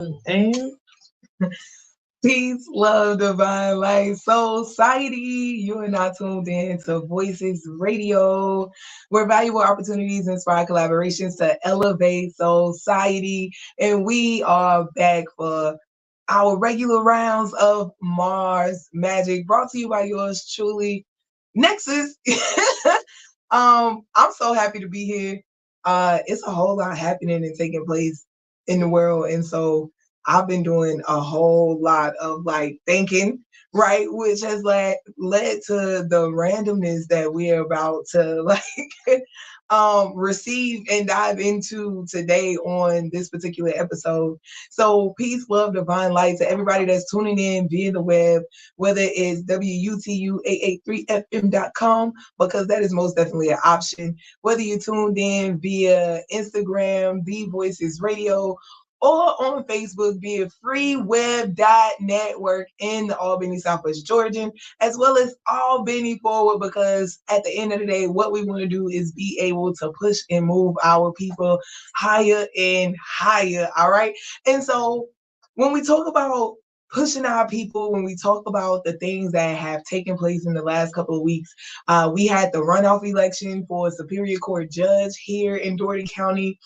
And Peace, love, divine light, society. You are not tuned in to Voices Radio, where valuable opportunities inspire collaborations to elevate society. And we are back for our regular rounds of Mars Magic, brought to you by yours truly, Nexus. I'm so happy to be here. It's a whole lot happening and taking place in the world, and so I've been doing a whole lot of like thinking, right, which has led to the randomness that we're about to like receive and dive into today on this particular episode. So peace, love, divine light to everybody that's tuning in via the web, whether it's WUTU883FM.com, because that is most definitely an option. Whether you tuned in via Instagram, V.O.I.C.E.S Radio, or on Facebook via FreeWeb.network in the Albany, Southwest Georgian, as well as Albany Forward, because at the end of the day, what we want to do is be able to push and move our people higher and higher. All right. And so when we talk about pushing our people, when we talk about the things that have taken place in the last couple of weeks, we had the runoff election for a Superior Court judge here in Dougherty County.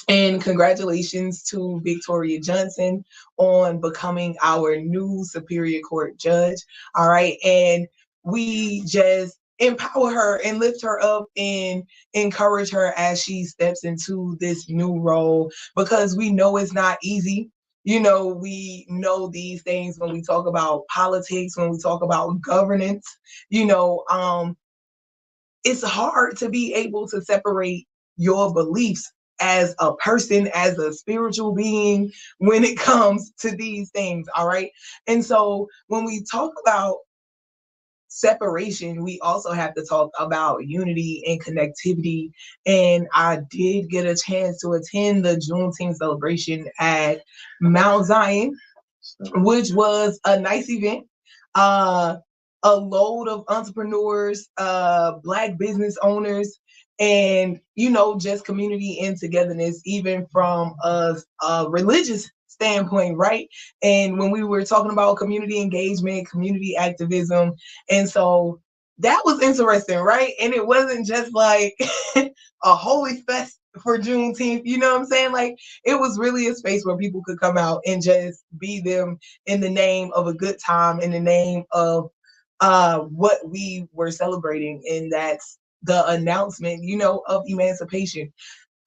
And congratulations to Victoria Johnson on becoming our new Superior Court judge. All right. And we just empower her and lift her up and encourage her as she steps into this new role, because we know it's not easy. You know, we know these things when we talk about politics, when we talk about governance, you know, it's hard to be able to separate your beliefs as a person, as a spiritual being, when it comes to these things. All right. And so when we talk about separation, we also have to talk about unity and connectivity. And I did get a chance to attend the Juneteenth celebration at Mount Zion, which was a nice event. Uh, a load of entrepreneurs, Black business owners, and just community and togetherness, even from a religious standpoint, right? And when we were talking about community engagement, community activism, and so that was interesting, right? And it wasn't just like a holy fest for Juneteenth, you know what I'm saying? Like, it was really a space where people could come out and just be them in the name of a good time, in the name of what we were celebrating, and that's the announcement, of emancipation.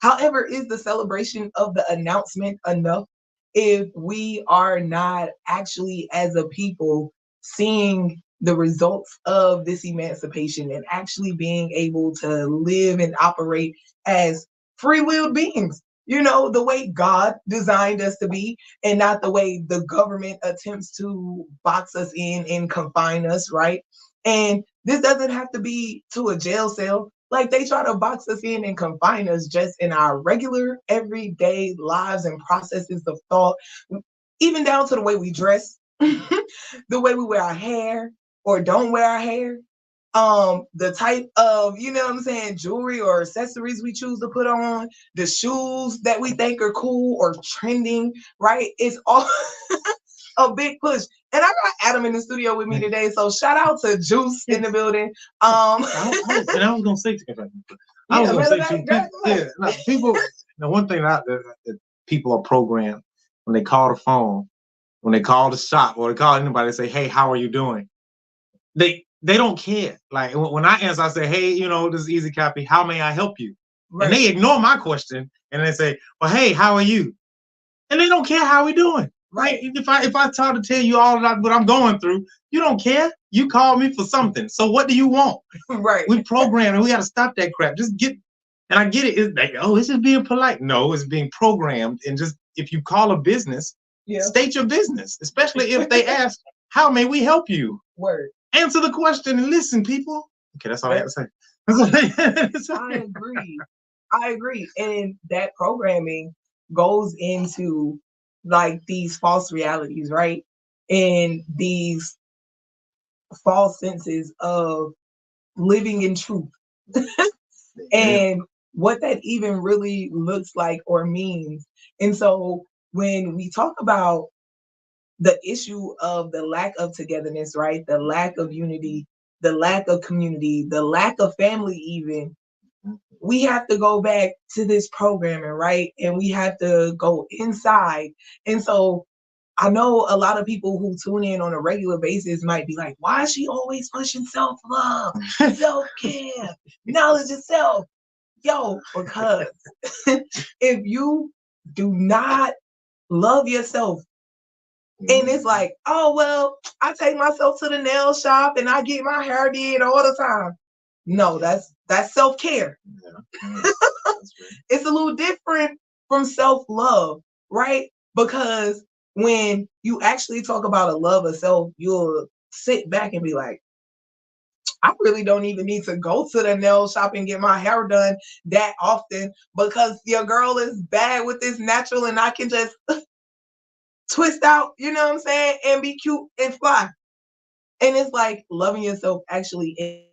However, is the celebration of the announcement enough if we are not actually, as a people, seeing the results of this emancipation and actually being able to live and operate as free-willed beings? The way God designed us to be, and not the way the government attempts to box us in and confine us, right? And this doesn't have to be to a jail cell. Like, they try to box us in and confine us just in our regular everyday lives and processes of thought, even down to the way we dress, the way we wear our hair or don't wear our hair, the type of, what I'm saying, jewelry or accessories we choose to put on, the shoes that we think are cool or trending, right? It's all a big push. And I got Adam in the studio with me today, so shout out to Juice in the building. and I was gonna say, I was gonna say too, people. Now, one thing that people are programmed when they call the phone, when they call the shop, or they call anybody, they say, "Hey, how are you doing?" They don't care. Like, when I answer, I say, "Hey, this is Easy Copy. How may I help you?" Right. And they ignore my question and they say, "Well, hey, how are you?" And they don't care how we doing. Right? If I try to tell you all about what I'm going through, you don't care. You called me for something. So what do you want? Right. We programmed, and we got to stop that crap. Just get. And I get it. It's like, oh, it's just being polite. No, it's being programmed. And just, if you call a business, state your business, especially if they ask, "How may we help you?" Word. Answer the question and listen, people. Okay, that's all I have to say. I agree. And that programming goes into like these false realities, right? And these false senses of living in truth. And what that even really looks like or means. And so when we talk about the issue of the lack of togetherness, right? The lack of unity, the lack of community, the lack of family even, we have to go back to this programming, right? And we have to go inside. And so I know a lot of people who tune in on a regular basis might be like, why is she always pushing self-love, self-care, knowledge of self? Yo, because if you do not love yourself, and it's like, oh, well, I take myself to the nail shop and I get my hair did all the time. No, that's self-care. Yeah. It's a little different from self-love, right? Because when you actually talk about a love of self, you'll sit back and be like, I really don't even need to go to the nail shop and get my hair done that often because your girl is bad with this natural and I can just twist out, you know what I'm saying, and be cute and fly. And it's like loving yourself actually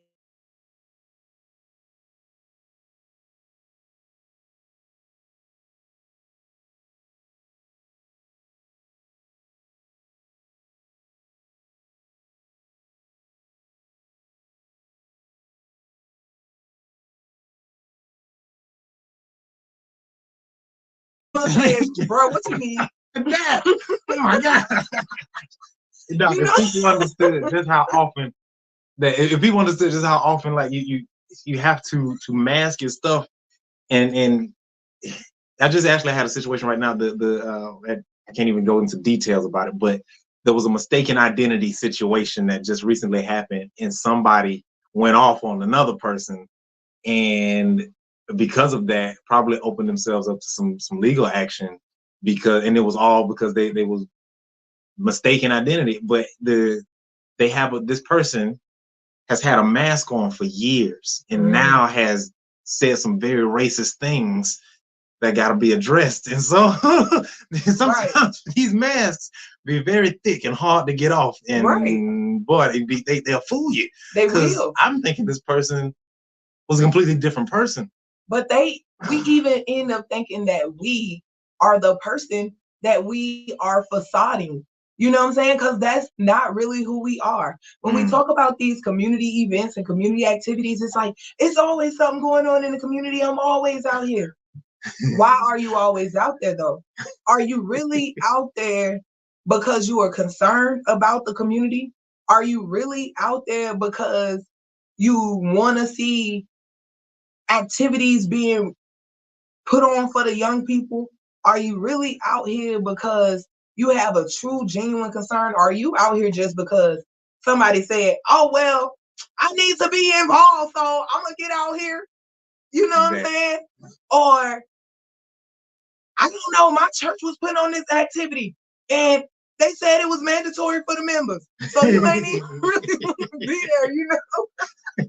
bro, what you mean? Yeah. Oh my God. No, if people understood just how often that if people understood just how often like you have to mask your stuff and I just actually had a situation right now. I can't even go into details about it, but there was a mistaken identity situation that just recently happened, and somebody went off on another person, and because of that, probably opened themselves up to some legal action and it was all because they was mistaken identity. But this person has had a mask on for years and now has said some very racist things that got to be addressed. And so sometimes these masks be very thick and hard to get off. And boy, they'll fool you. They will. I'm thinking this person was a completely different person. But we even end up thinking that we are the person that we are facading. You know what I'm saying? Because that's not really who we are. When we talk about these community events and community activities, it's like, it's always something going on in the community. I'm always out here. Why are you always out there though? Are you really out there because you are concerned about the community? Are you really out there because you want to see activities being put on for the young people? Are you really out here because you have a true, genuine concern? Or are you out here just because somebody said, oh, well, I need to be involved, so I'm going to get out here? You know what I'm saying? Or, I don't know, my church was putting on this activity and they said it was mandatory for the members. So you ain't even really want to be there, you know?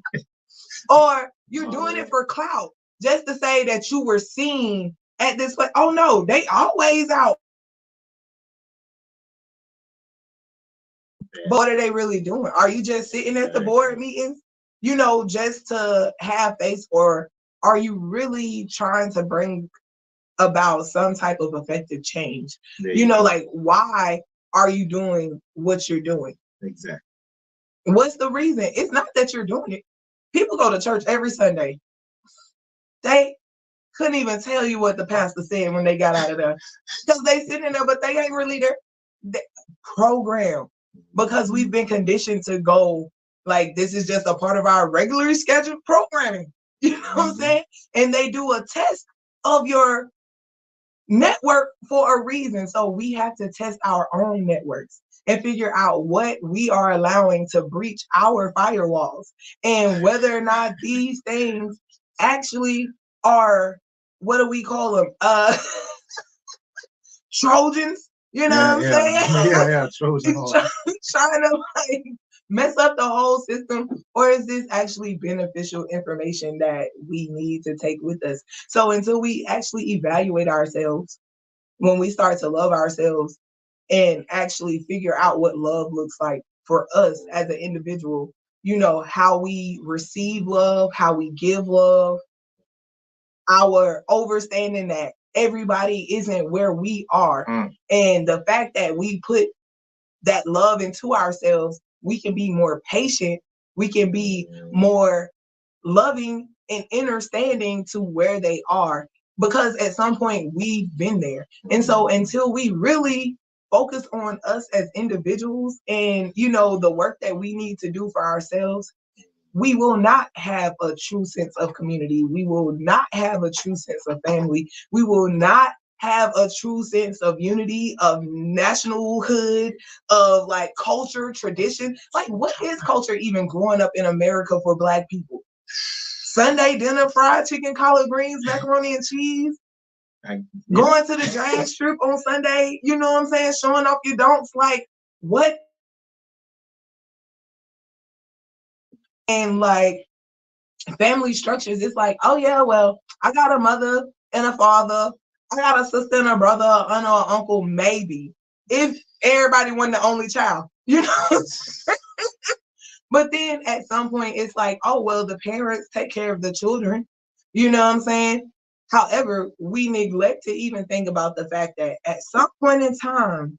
Or you're doing it for clout, just to say that you were seen at this place. Oh no, they always out. But what are they really doing? Are you just sitting at the board meetings, you know, just to have face, or are you really trying to bring about some type of effective change? You know, like, why are you doing what you're doing? Exactly. What's the reason? It's not that you're doing it. People go to church every Sunday. They couldn't even tell you what the pastor said when they got out of there because they sitting there, but they ain't really there. Program, because we've been conditioned to go like this is just a part of our regularly scheduled programming. You know what I'm saying? And they do a test of your network for a reason. So we have to test our own networks and figure out what we are allowing to breach our firewalls and whether or not these things actually are, what do we call them? Trojans, you know what I'm saying? Yeah, Trojans. Trying to like mess up the whole system, or is this actually beneficial information that we need to take with us? So until we actually evaluate ourselves, when we start to love ourselves and actually figure out what love looks like for us as an individual, you know, how we receive love, how we give love, our understanding that everybody isn't where we are. And the fact that we put that love into ourselves, we can be more patient, we can be more loving and understanding to where they are, because at some point we've been there. And so until we really focus on us as individuals and, you know, the work that we need to do for ourselves, we will not have a true sense of community. We will not have a true sense of family. We will not have a true sense of unity, of nationalhood, of like culture, tradition. Like, what is culture even growing up in America for Black people? Sunday dinner, fried chicken, collard greens, macaroni and cheese. Going to the drag strip on Sunday, you know what I'm saying? Showing off your don'ts. Like, what? And like, family structures, it's like, oh yeah, well, I got a mother and a father, I got a sister and a brother, an aunt or uncle, maybe, if everybody wasn't the only child, you know. But then at some point it's like, oh well, the parents take care of the children, you know what I'm saying? However, we neglect to even think about the fact that at some point in time,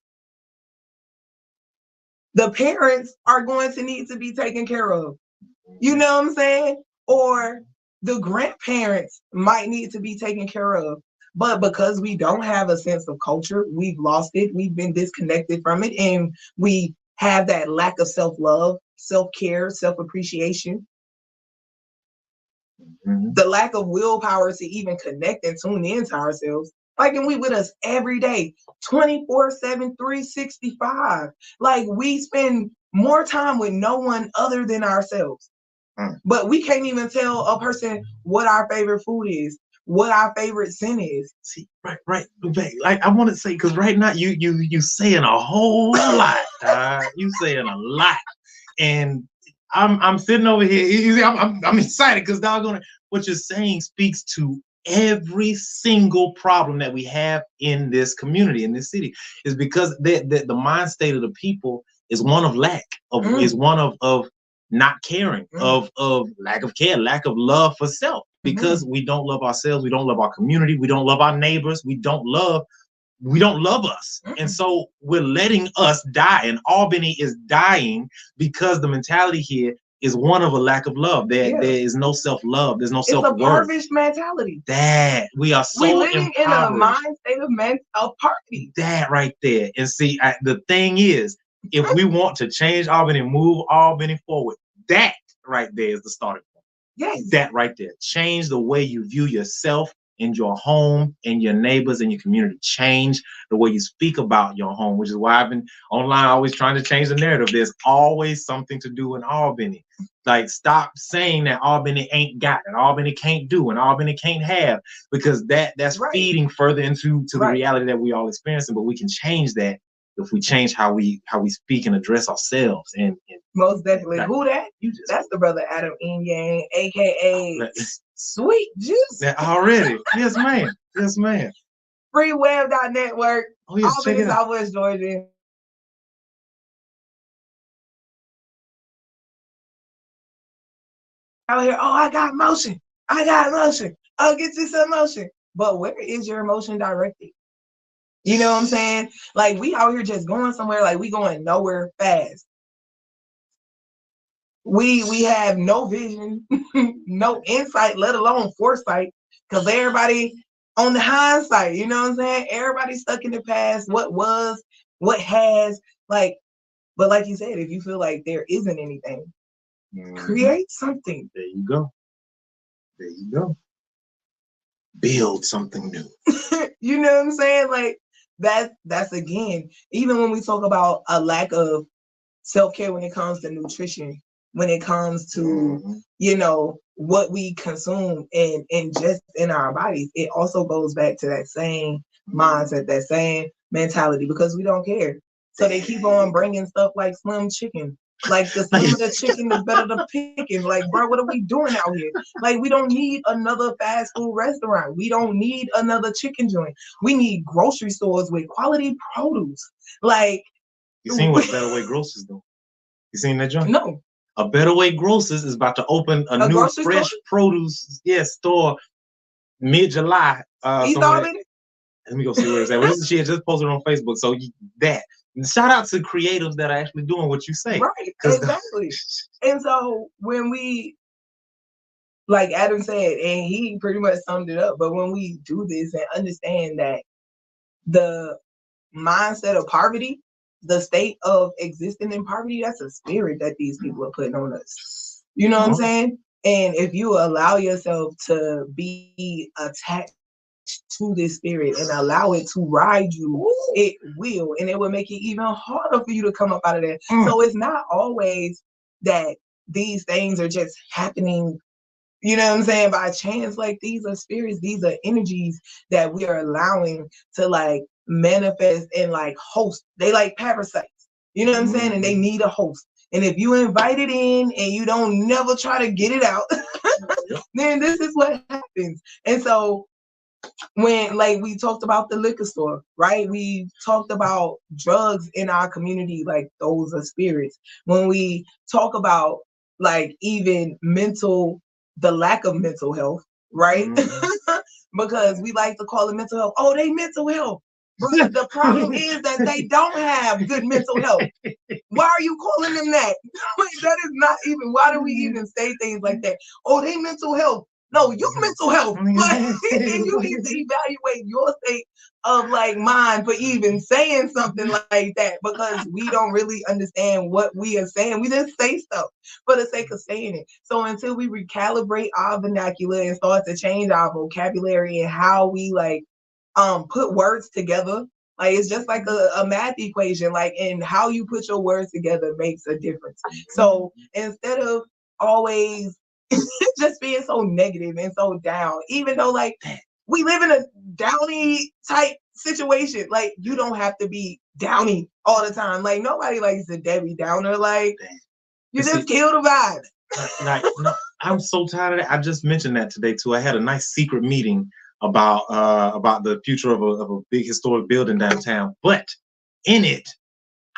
the parents are going to need to be taken care of. You know what I'm saying? Or the grandparents might need to be taken care of. But because we don't have a sense of culture, we've lost it. We've been disconnected from it. And we have that lack of self-love, self-care, self-appreciation. The lack of willpower to even connect and tune into ourselves. Like, and we with us every day, 24/7, 365. Like, we spend more time with no one other than ourselves. But we can't even tell a person what our favorite food is, what our favorite scent is. See, right. Like, I want to say, because right now you saying a whole lot. You saying a lot, and I'm sitting over here. I'm excited because doggone it, what you're saying speaks to every single problem that we have in this community, in this city, is because the mind state of the people is one of lack, is one of not caring, of lack of care, lack of love for self, because we don't love ourselves, we don't love our community, we don't love our neighbors, we don't love us. And so we're letting us die, and Albany is dying because the mentality here is one of a lack of love. There is no self-love, there's no self-worth. It's a impoverished mentality. That we are so living in a mind state of poverty. That right there. And see, the thing is, if we want to change Albany, move Albany forward, that right there is the starting point. Yes. That right there. Change the way you view yourself and your home and your neighbors and your community. Change the way you speak about your home, which is why I've been online always trying to change the narrative. There's always something to do in Albany. Like, stop saying that Albany ain't got it, Albany can't do, and Albany can't have, because that's feeding further into the reality that we all experiencing. But we can change that if we change how we speak and address ourselves. And most definitely. Like, who that? That's the brother Adam Yang, aka Sweet Juice. Already. Yes, ma'am. Yes, ma'am. FreeWeb.network. Oh, yes, Albany, Southwest Georgia. Out here, oh, I got motion. I'll get you some motion. But where is your emotion directed? You know what I'm saying? Like, we out here just going somewhere, like we going nowhere fast. We have no vision, no insight, let alone foresight, because everybody on the hindsight, you know what I'm saying? Everybody stuck in the past, what was, what has, like, but like you said, if you feel like there isn't anything, create something. There you go. There you go. Build something new. You know what I'm saying? Like, that's again, even when we talk about a lack of self-care when it comes to nutrition, when it comes to, you know, what we consume and ingest in our bodies, it also goes back to that same mindset, that same mentality, because we don't care. So they keep on bringing stuff like slim chicken. Like, the slimmer the chicken, the better the picking. Like, bro, what are we doing out here? Like, we don't need another fast food restaurant. We don't need another chicken joint. We need grocery stores with quality produce. Like, you seen what Better Way Grocers do? You seen that joint? No. A Better Way Grocers is about to open a new fresh produce store mid-July. East Albany? Let me go see where it's at. Well, she had just posted on Facebook. So that. And shout out to creatives that are actually doing what you say. Right, exactly. And so when we, like Adam said, and he pretty much summed it up, but when we do this and understand that the mindset of poverty, the state of existing in poverty, that's a spirit that these people are putting on us. You know what I'm saying? And if you allow yourself to be attached to this spirit and allow it to ride you, it will, and it will make it even harder for you to come up out of that. So it's not always that these things are just happening, you know what I'm saying, by chance. Like, these are spirits, these are energies that we are allowing to like manifest and like host. They like parasites, you know what I'm saying, and they need a host. And if you invite it in and you don't never try to get it out, then this is what happens. And so when, like, we talked about the liquor store, right? We talked about drugs in our community, like those are spirits. When we talk about like even the lack of mental health, right? Because we like to call it mental health. Oh, they mental health. But the problem is that they don't have good mental health. Why are you calling them that? Like, that is not even, why do we even say things like that? Oh, they mental health. No, you mental health. Like, and you need to evaluate your state of like mind for even saying something like that, because we don't really understand what we are saying. We just say stuff for the sake of saying it. So until we recalibrate our vernacular and start to change our vocabulary and how we like put words together, like it's just like a math equation, like, and how you put your words together makes a difference. So instead of always just being so negative and so down, even though like we live in a downy type situation, like you don't have to be downy all the time. Like nobody likes a Debbie Downer. Like you just kill the vibe. Like, I'm so tired of that. I just mentioned that today too. I had a nice secret meeting about the future of a big historic building downtown. But in it,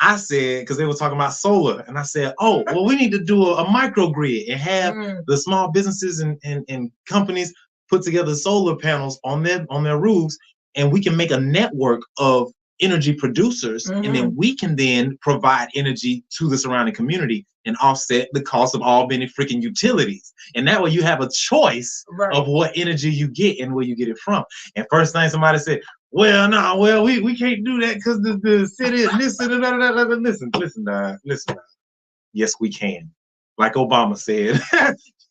I said, because they were talking about solar, and I said, oh, well, we need to do a microgrid and have the small businesses and companies put together solar panels on their roofs, and we can make a network of energy producers, and then we can then provide energy to the surrounding community and offset the cost of all many freaking utilities. And that way you have a choice of what energy you get and where you get it from. And first thing somebody said, well, no, we can't do that because the city is listen. Yes, we can. Like Obama said,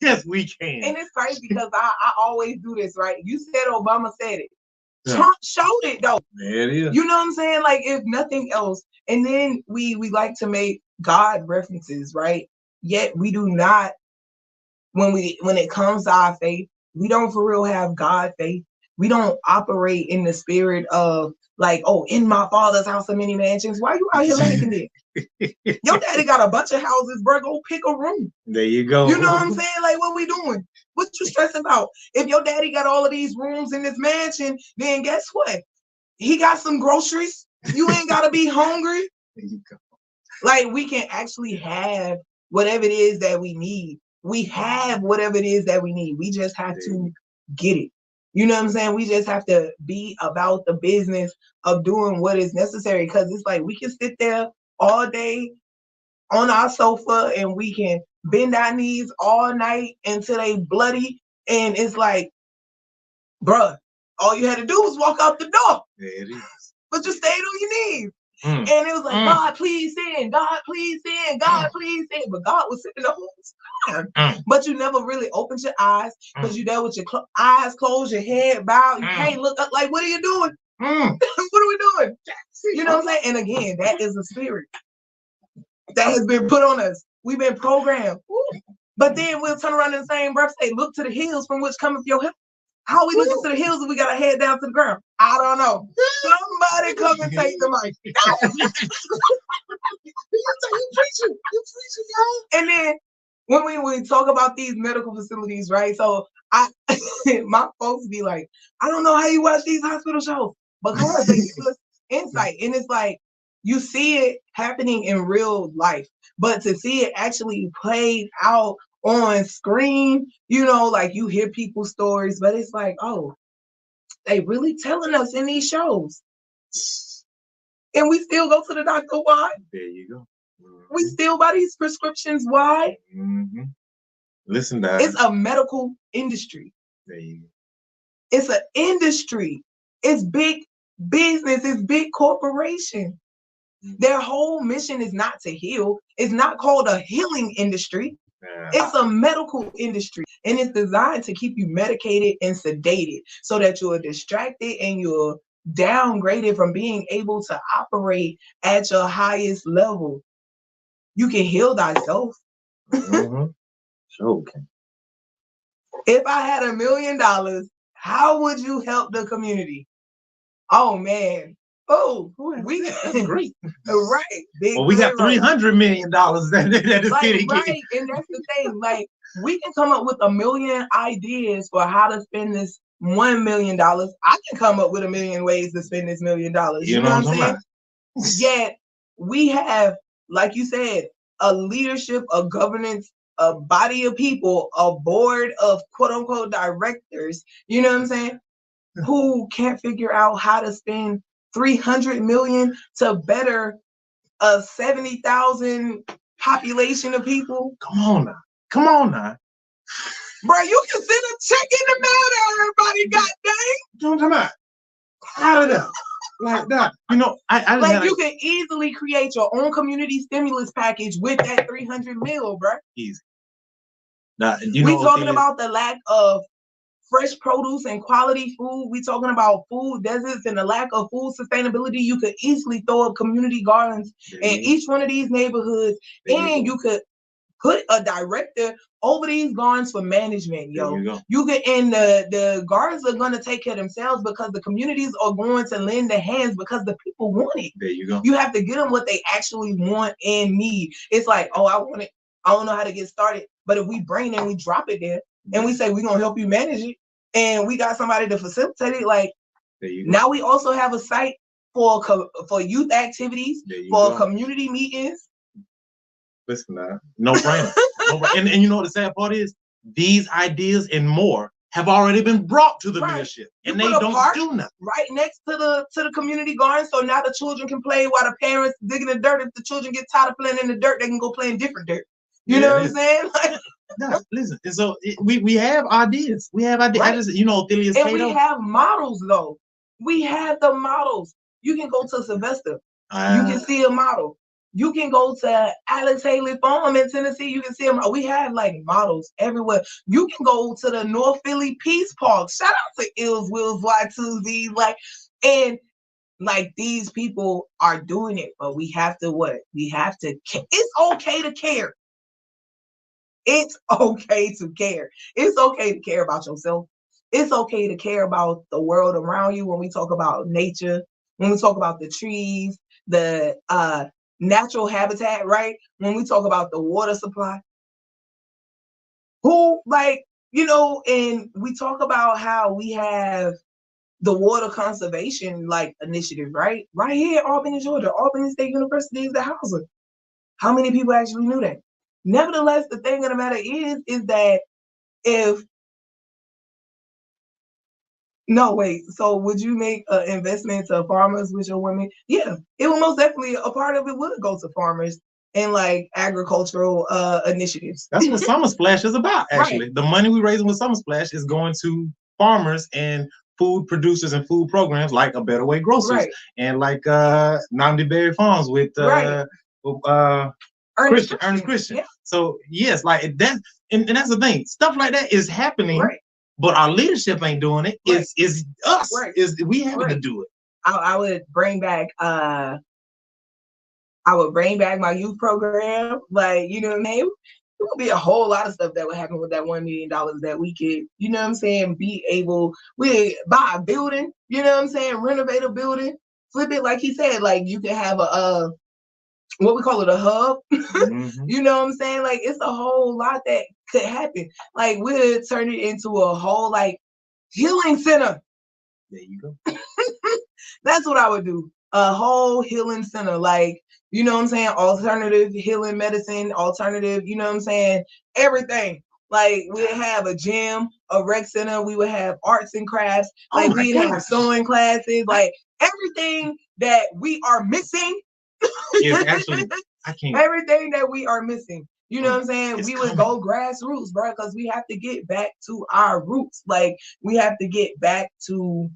yes, we can. And it's crazy because I always do this, right? You said Obama said it. Trump showed it though. There it is. You know what I'm saying? Like, if nothing else. And then we like to make God references, right? Yet we do not, when it comes to our faith, we don't for real have God faith. We don't operate in the spirit of like, oh, in my father's house are many mansions. Why are you out here making it? Your daddy got a bunch of houses, bro. Go pick a room. There you go. You know what I'm saying? Like, what we doing? What you stressing about? If your daddy got all of these rooms in this mansion, then guess what? He got some groceries. You ain't gotta be hungry. There you go. Like, we can actually have whatever it is that we need. We have whatever it is that we need. We just have to get it. You know what I'm saying? We just have to be about the business of doing what is necessary. Because it's like we can sit there all day on our sofa and we can bend our knees all night until they bloody. And it's like, bruh, all you had to do was walk out the door. There it is. But you stayed on your knees. And it was like, God, please send. God, please send. God, please send. But God was sitting the whole time. But you never really opened your eyes because you there with your eyes closed, your head bowed. You can't look up. Like, what are you doing? What are we doing? You know what I'm saying? And again, that is a spirit that has been put on us. We've been programmed. But then we'll turn around in the same breath, say, look to the hills from which cometh your help. How are we looking to the hills if we got to head down to the ground? I don't know. Somebody come and take the mic. You preaching, y'all. And then when we talk about these medical facilities, right? So my folks be like, I don't know how you watch these hospital shows, because they give us insight. And it's like, you see it happening in real life, but to see it actually played out on screen, you know, like you hear people's stories, but it's like, oh, they really telling us in these shows. And we still go to the doctor. Why? There you go. We still buy these prescriptions. Why? Listen, Dad. It's a medical industry. There you go. It's an industry. It's big business. It's big corporation. Their whole mission is not to heal. It's not called a healing industry. It's a medical industry, and it's designed to keep you medicated and sedated so that you're distracted and you're downgraded from being able to operate at your highest level. You can heal thyself. Sure can. If I had $1 million, how would you help the community? Oh man. Oh, that's great. Right. Well, we got $300 million that the city gets. Right, and that's the thing. Like, we can come up with 1 million ideas for how to spend this $1 million. I can come up with 1 million ways to spend this $1 million. You know what I'm saying? Yet we have, like you said, a leadership, a governance, a body of people, a board of quote unquote directors. You know what I'm saying? Who can't figure out how to spend 300 million to better a 70,000 population of people. Come on now. Bro, you can send a check in the mail to everybody, goddamn. Don't come out. Out of there. Like that. You know, I like you can easily create your own community stimulus package with that 300 mil, bro. Easy. Now, you know, we talking about the lack of fresh produce and quality food. We talking about food deserts and the lack of food sustainability. You could easily throw up community gardens in each one of these neighborhoods, and you could put a director over these gardens for management, yo. You could, and the gardens are gonna take care of themselves because the communities are going to lend their hands because the people want it. There you go. You have to get them what they actually want and need. It's like, oh, I want it. I don't know how to get started, but if we bring it and we drop it there, and we say we're gonna help you manage it, and we got somebody to facilitate it, like now we also have a site for youth activities, for community meetings. Listen, man, no brainer. And you know what the sad part is? These ideas and more have already been brought to the leadership, and they don't do nothing. Right next to the community garden, so now the children can play while the parents digging the dirt. If the children get tired of playing in the dirt, they can go play in different dirt. You know what I'm saying? Like, no, listen. And so we have ideas. We have ideas. Right. I just, you know, Thelia's and we have models though. We have the models. You can go to Sylvester. You can see a model. You can go to Alex Haley Farm in Tennessee. You can see them. We have like models everywhere. You can go to the North Philly Peace Park. Shout out to Ills, Wills, Y2Z. Like, and like these people are doing it, but we have to what? We have to. It's okay to care. It's okay to care. It's okay to care about yourself. It's okay to care about the world around you. When we talk about nature, when we talk about the trees, the natural habitat, right? When we talk about the water supply, who, like, you know, and we talk about how we have the water conservation like initiative, right? Right here in Albany, Georgia. Albany State University is the house. How many people actually knew that? Nevertheless, the thing of the matter is that so would you make an investment to farmers with your women? Yeah, it will most definitely, a part of it would go to farmers and like agricultural initiatives. That's what Summer Splash is about, actually. Right. The money we raising with Summer Splash is going to farmers and food producers and food programs like A Better Way Grocers and like Namdi Berry Farms with Ernest Christian. Yeah. So yes, like that, and that's the thing. Stuff like that is happening, but our leadership ain't doing it. It's us. Is we having to do it. I would bring back my youth program. Like, you know what I mean? It would be a whole lot of stuff that would happen with that $1 million that we could, you know what I'm saying, we buy a building, you know what I'm saying, renovate a building, flip it like he said, like you could have a what we call it, a hub. You know what I'm saying? Like, it's a whole lot that could happen. Like, we'll turn it into a whole like healing center. There you go. That's what I would do. A whole healing center, like, you know what I'm saying? Alternative healing medicine, alternative, you know what I'm saying? Everything. Like we'd have a gym, a rec center. We would have arts and crafts. Like we'd have sewing classes. Like everything that we are missing. Is actually, I can't. Everything that we are missing. You know what I'm saying? We would go grassroots, bro, because we have to get back to our roots. Like we have to get back to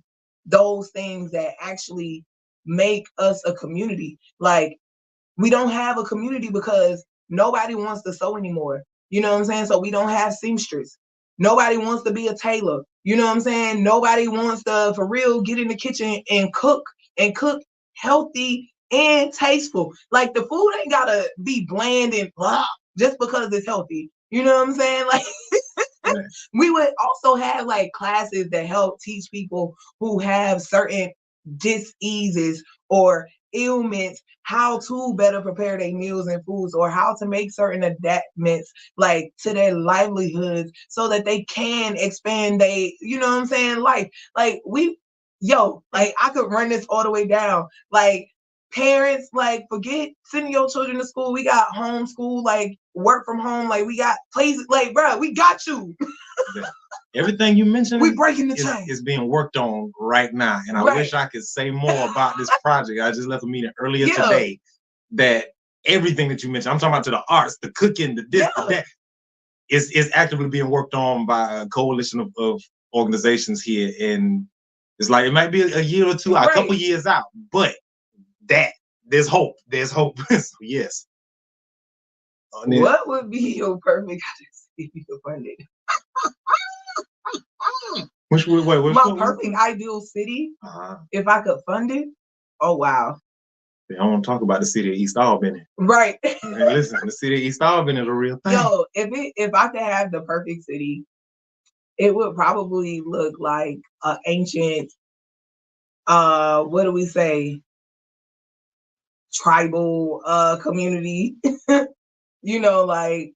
those things that actually make us a community. Like we don't have a community because nobody wants to sew anymore. You know what I'm saying? So we don't have seamstress. Nobody wants to be a tailor. You know what I'm saying? Nobody wants to, for real, get in the kitchen and cook healthy and tasteful. Like the food ain't gotta be bland and blah just because it's healthy. You know what I'm saying? Like we would also have like classes that help teach people who have certain diseases or ailments how to better prepare their meals and foods, or how to make certain adaptments like to their livelihoods so that they can expand they, you know what I'm saying, life. Like like I could run this all the way down. Like parents, like forget sending your children to school. We got homeschool, like work from home, like we got places, like bro, we got you. Everything you mentioned, we breaking the chain. Is being worked on right now, and I wish I could say more about this project. I just left a meeting earlier today that everything that you mentioned, I'm talking about to the arts, the cooking, the this, the that, is actively being worked on by a coalition of organizations here, and it's like it might be a year or two, a couple years out, but that there's hope. There's hope. Yes. What would be your perfect if you could find it? My perfect ideal city, if I could fund it. Oh wow. I don't want to talk about the city of East Albany. Right. Man, listen, the city of East Albany is a real thing. Yo, if I could have the perfect city, it would probably look like an ancient, what do we say, tribal community. You know, like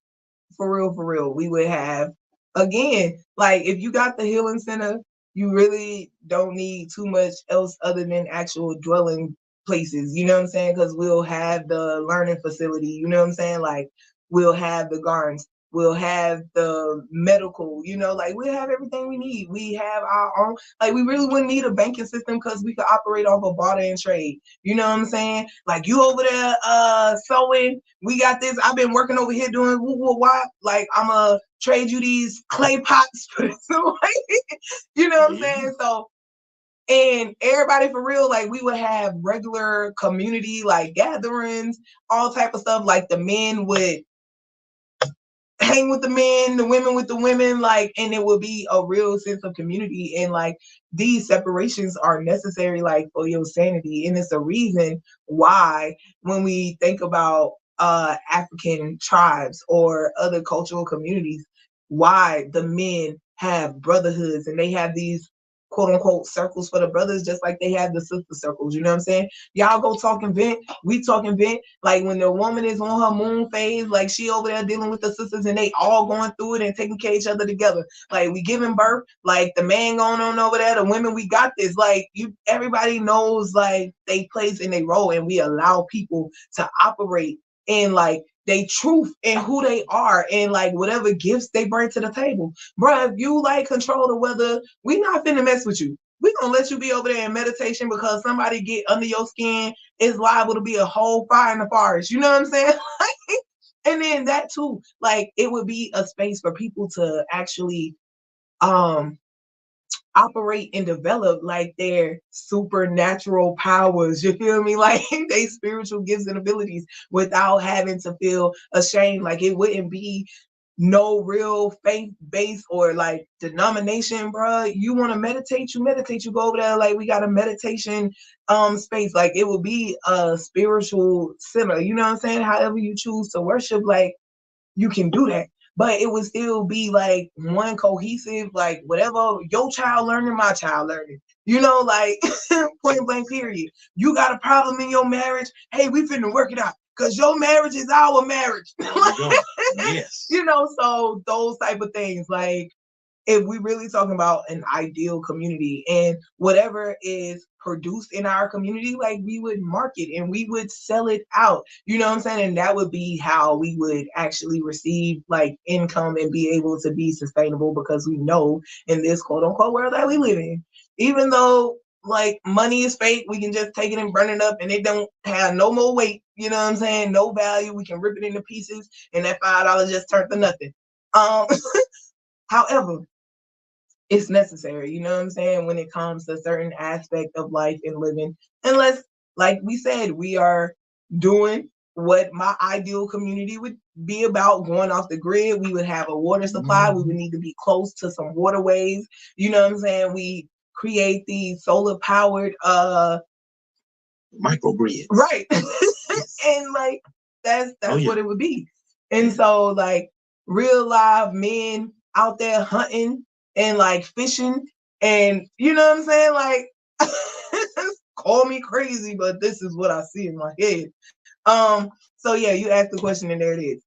for real, we would have, again, like if you got the healing center, you really don't need too much else other than actual dwelling places. You know what I'm saying? Because we'll have the learning facility. You know what I'm saying? Like we'll have the gardens. We'll have the medical, you know, like we'll have everything we need. We have our own, like we really wouldn't need a banking system because we could operate off of barter and trade. You know what I'm saying? Like you over there sewing, we got this. I've been working over here doing why? Like I'm gonna trade you these clay pots for this. You know what I'm saying? So, and everybody for real, like we would have regular community like gatherings, all type of stuff. Like the men would hang with the men, the women with the women, like, and it will be a real sense of community. And like these separations are necessary, like for your sanity. And it's a reason why when we think about African tribes or other cultural communities, why the men have brotherhoods and they have these quote unquote circles for the brothers, just like they have the sister circles. You know what I'm saying? Y'all go talk and vent. We talk and vent. Like when the woman is on her moon phase, like she over there dealing with the sisters and they all going through it and taking care of each other together. Like we giving birth, like the man going on over there, the women, we got this. Like everybody knows like they place and they role, and we allow people to operate in like they truth and who they are and like whatever gifts they bring to the table. Bro, if you like control the weather, we not finna mess with you. We gonna let you be over there in meditation because somebody get under your skin, is liable to be a whole fire in the forest. You know what I'm saying? And then that too, like it would be a space for people to actually operate and develop like their supernatural powers, you feel me? Like they spiritual gifts and abilities without having to feel ashamed. Like it wouldn't be no real faith base or like denomination, bro. You want to meditate, you meditate, you go over there. Like we got a meditation space. Like it will be a spiritual center, you know what I'm saying? However you choose to worship, like you can do that. But it would still be like one cohesive, like whatever your child learning, my child learning. You know, like point blank period. You got a problem in your marriage, hey, we finna work it out. Cause your marriage is our marriage. Yes. You know, so those type of things. Like if we really talking about an ideal community and whatever is produced in our community, like we would market and we would sell it out, you know what I'm saying? And that would be how we would actually receive like income and be able to be sustainable, because we know in this quote unquote world that we live in, even though like money is fake, we can just take it and burn it up and it don't have no more weight, you know what I'm saying? No value. We can rip it into pieces and that $5 just turned to nothing. However, it's necessary, you know what I'm saying, when it comes to certain aspect of life and living. Unless, like we said, we are doing what my ideal community would be about, going off the grid. We would have a water supply. We would need to be close to some waterways. You know what I'm saying? We create these solar powered microgrids. Right. And like that's what it would be. And so like real live men out there hunting and like fishing, and you know what I'm saying? Like call me crazy, but this is what I see in my head. So yeah, you asked the question and there it is.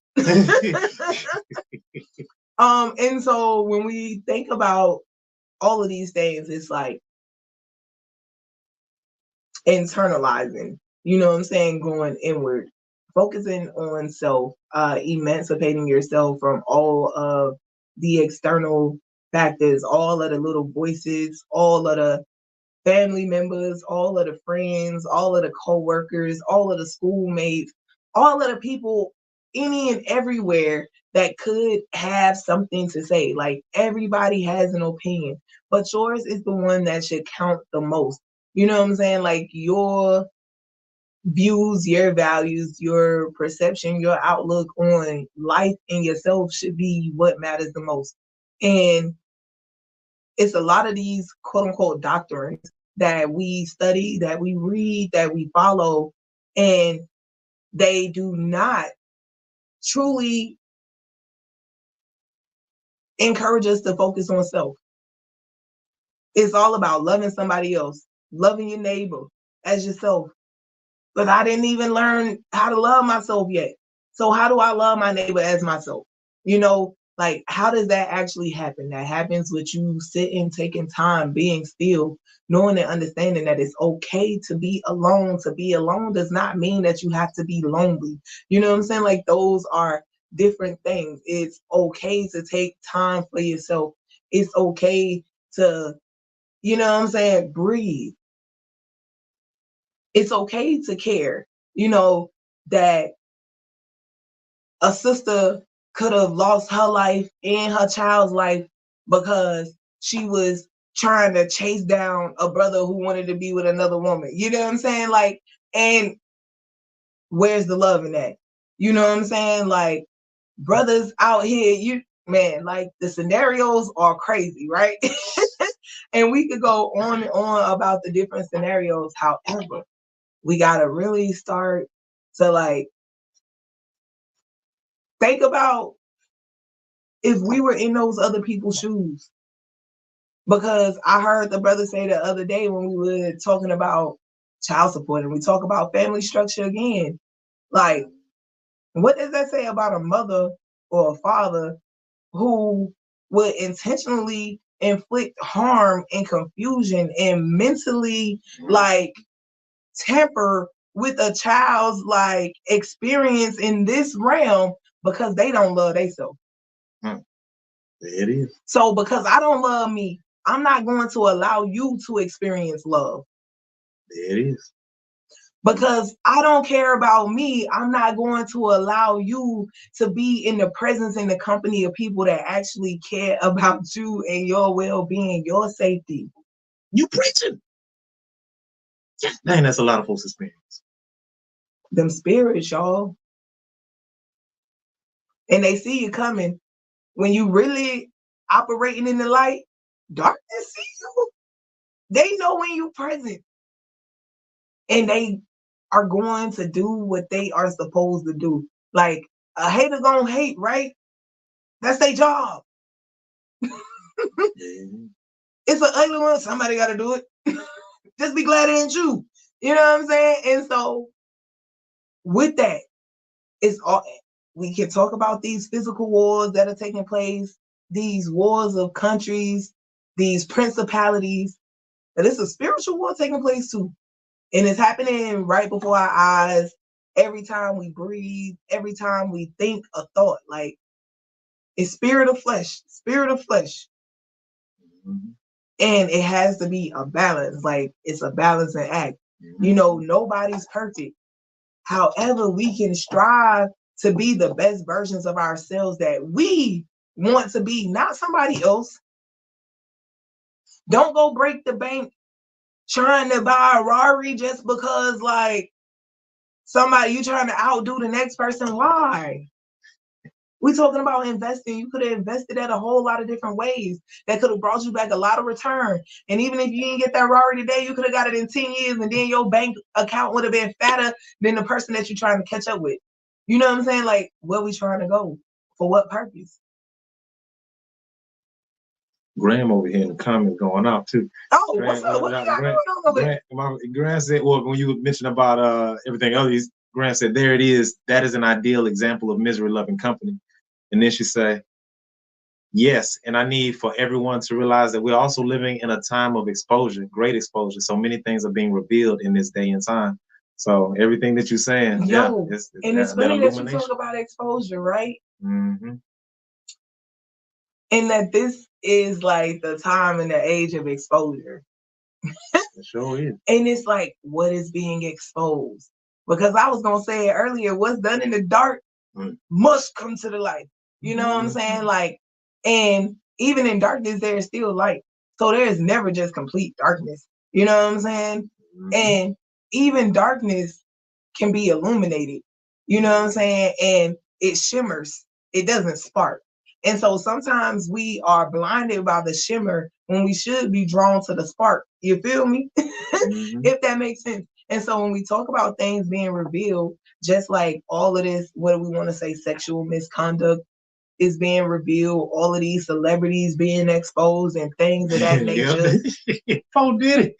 And so when we think about all of these things, it's like internalizing, you know what I'm saying, going inward, focusing on self, emancipating yourself from all of the external factors, all of the little voices, all of the family members, all of the friends, all of the co-workers, all of the schoolmates, all of the people any and everywhere that could have something to say. Like everybody has an opinion, but yours is the one that should count the most. You know what I'm saying? Like your views, your values, your perception, your outlook on life and yourself should be what matters the most. And it's a lot of these quote unquote doctrines that we study, that we read, that we follow, and they do not truly encourage us to focus on self. It's all about loving somebody else, loving your neighbor as yourself. But I didn't even learn how to love myself yet. So how do I love my neighbor as myself? You know, like how does that actually happen? That happens with you sitting, taking time, being still, knowing and understanding that it's okay to be alone. To be alone does not mean that you have to be lonely. You know what I'm saying? Like those are different things. It's okay to take time for yourself. It's okay to, you know what I'm saying, breathe. It's okay to care, you know, that a sister could have lost her life and her child's life because she was trying to chase down a brother who wanted to be with another woman. You know what I'm saying? Like, and where's the love in that? You know what I'm saying? Like, brothers out here, like the scenarios are crazy, right? And we could go on and on about the different scenarios. However, we gotta really start to like think about if we were in those other people's shoes. Because I heard the brother say the other day when we were talking about child support and we talk about family structure again, like, what does that say about a mother or a father who would intentionally inflict harm and confusion and mentally like tamper with a child's like experience in this realm because they don't love themselves? It is. So because I don't love me, I'm not going to allow you to experience love. It is. Because I don't care about me, I'm not going to allow you to be in the presence and the company of people that actually care about you and your well-being, your safety. You preaching. Dang, that's a lot of folks' experience. Them spirits, y'all. And they see you coming. When you really operating in the light, darkness see you. They know when you're present. And they are going to do what they are supposed to do. Like a hater gonna hate, right? That's their job. It's an ugly one. Somebody got to do it. Just be glad it ain't you. You know what I'm saying? And so with that, it's all we can talk about these physical wars that are taking place. these wars of countries, these principalities, that it's a spiritual war taking place too. And it's happening right before our eyes. Every time we breathe, every time we think a thought, like it's spirit of flesh, spirit of flesh. Mm-hmm. And it has to be a balance, like it's a balancing act. Mm-hmm. You know, nobody's perfect. However, we can strive to be the best versions of ourselves that we want to be, not somebody else. Don't go break the bank trying to buy a Rari just because, like, somebody, you trying to outdo the next person. Why? We talking about investing. You could have invested at a whole lot of different ways that could have brought you back a lot of return. And even if you didn't get that Rari today, you could have got it in 10 years, and then your bank account would have been fatter than the person that you're trying to catch up with. You know what I'm saying? Like, where we trying to go? For what purpose? Graham over here in the comments going off too. Oh, Graham, what's up? What you got going on over there? Graham said, well, when you mentioned about everything else, Graham said, there it is. That is an ideal example of misery-loving company. And then she said, yes, and I need for everyone to realize that we're also living in a time of exposure, great exposure. So many things are being revealed in this day and time. So everything that you're saying, it's funny that you talk about exposure, right? Mm-hmm. And that this is like the time and the age of exposure. It sure is. And it's like, what is being exposed? Because I was gonna say it earlier, what's done in the dark must come to the light. You know what I'm saying? Like, and even in darkness, there is still light. So there is never just complete darkness. You know what I'm saying? And even darkness can be illuminated. You know what I'm saying? And it shimmers. It doesn't spark. And so sometimes we are blinded by the shimmer when we should be drawn to the spark. You feel me? If that makes sense. And so when we talk about things being revealed, just like all of this, what do we want to say, sexual misconduct is being revealed, all of these celebrities being exposed and things of that nature. Poe did it.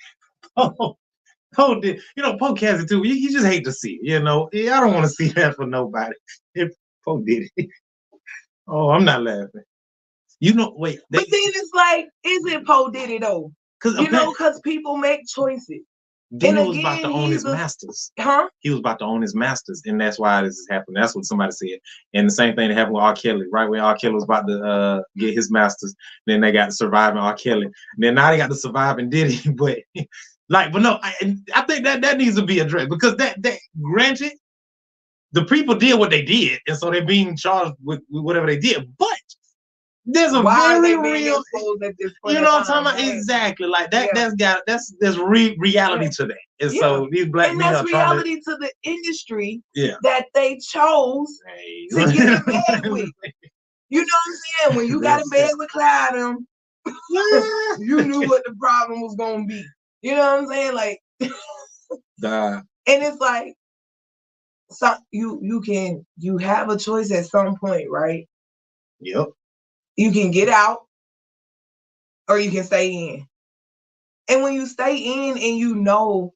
Poe did. You know, Poe has it too. You just hate to see it, you know. I don't want to see that for nobody. If Poe did it. Oh, I'm not laughing. You know, wait. But then it's like, is it Poe did it though? Because people make choices. Then he was about to own his masters. Huh? He was about to own his masters, and that's why this is happening. That's what somebody said. And the same thing that happened with R. Kelly, right? When R. Kelly was about to get his masters, then they got to Surviving R. Kelly. And then now they got to Surviving Diddy. But no, I think that needs to be addressed, because that granted, the people did what they did, and so they're being charged with whatever they did. But there's a very real, you know what I'm talking about? Exactly, like that. Yeah. There's reality to that, and so these black men are reality to the industry that they chose to get in bed with. You know what I'm saying? When you got in bed with Clyde, you knew what the problem was gonna be. You know what I'm saying? Like, and it's like, so you have a choice at some point, right? Yep. You can get out or you can stay in. And when you stay in and you know,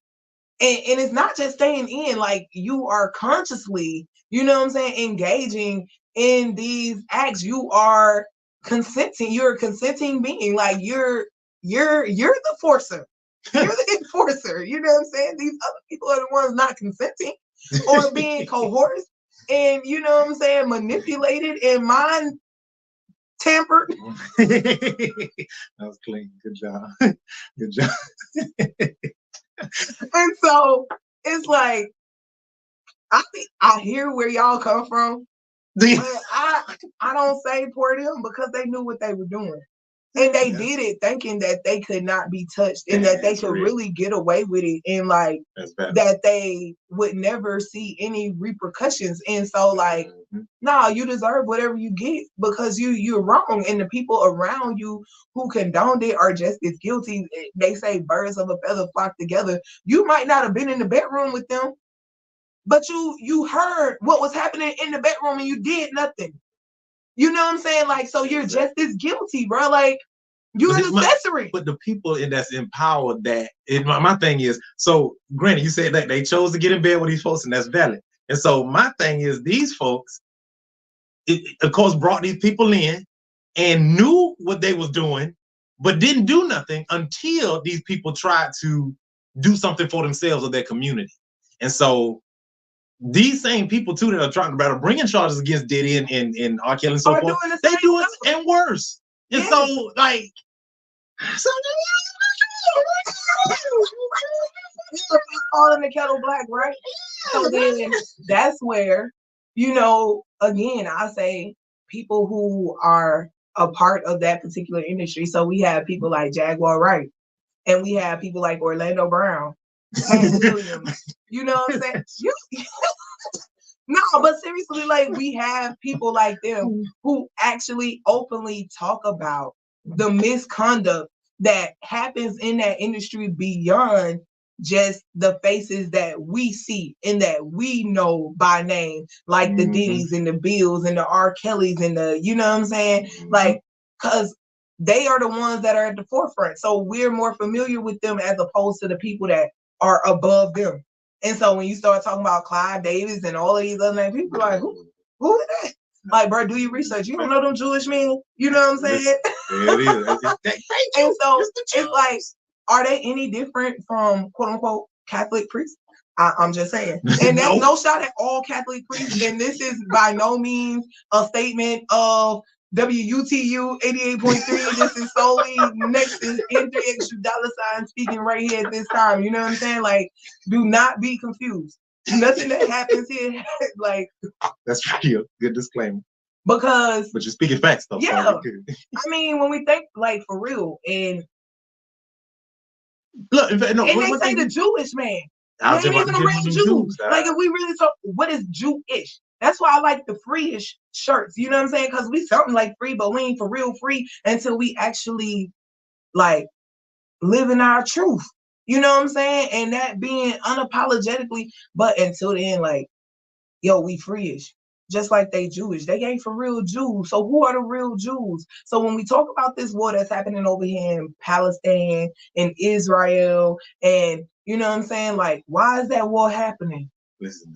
and it's not just staying in, like you are consciously, you know what I'm saying, engaging in these acts. You are consenting. You're a consenting being. Like you're the forcer. You're the enforcer. You know what I'm saying? These other people are the ones not consenting or being coerced and, you know what I'm saying, manipulated and mind tampered. That was clean. Good job. Good job. And so it's like, I hear where y'all come from, but I don't say poor them, because they knew what they were doing. And they did it thinking that they could not be touched and that they could really get away with it, and like that they would never see any repercussions. And so like, nah, you deserve whatever you get, because you're wrong. And the people around you who condoned it are just as guilty. They say birds of a feather flock together. You might not have been in the bedroom with them, but you heard what was happening in the bedroom and you did nothing. You know what I'm saying? Like, so you're just as guilty, bro. Like, you're an accessory. But the people that's empowered, my thing is, so granted, you said that they chose to get in bed with these folks, and that's valid. And so my thing is, these folks, of course, brought these people in, and knew what they was doing, but didn't do nothing until these people tried to do something for themselves or their community. And so these same people too that are talking about bringing charges against Diddy and R. Kelly and so forth, they do it and worse. And so like, calling the kettle black, right? So then that's where, you know, again, I say people who are a part of that particular industry. So we have people like Jaguar Wright, and we have people like Orlando Brown, Pat Williams. You know what I'm saying? No, but seriously, like we have people like them who actually openly talk about the misconduct that happens in that industry beyond just the faces that we see and that we know by name, like the Diddy's and the Bills and the R. Kellys and the, you know what I'm saying? Like, because they are the ones that are at the forefront. So we're more familiar with them as opposed to the people that are above them. And so when you start talking about Clive Davis and all of these other names, people are like, who is that? Like, bro, do your research. You don't know them Jewish men. You know what I'm saying? It is. And so it's like, are they any different from quote unquote Catholic priests? I'm just saying. And that's no shot at all Catholic priests. And this is by no means a statement of WUTU 88.3. This is solely next to $3 extra speaking right here at this time. You know what I'm saying? Like, do not be confused. Nothing that happens here, like, that's real. Good disclaimer. Because, but you're speaking facts though. Yeah. So I mean, when we think like for real, and look, no, and they say the Jewish man. They ain't even a real Jew. Like, if we really talk, what is Jewish? That's why I like the free-ish shirts. You know what I'm saying? Because we something like free, but we ain't for real free until we actually like live in our truth. You know what I'm saying? And that being unapologetically, but until then, like, yo, we free-ish. Just like they Jewish. They ain't for real Jews. So who are the real Jews? So when we talk about this war that's happening over here in Palestine and Israel, and you know what I'm saying? Like, why is that war happening? Listen,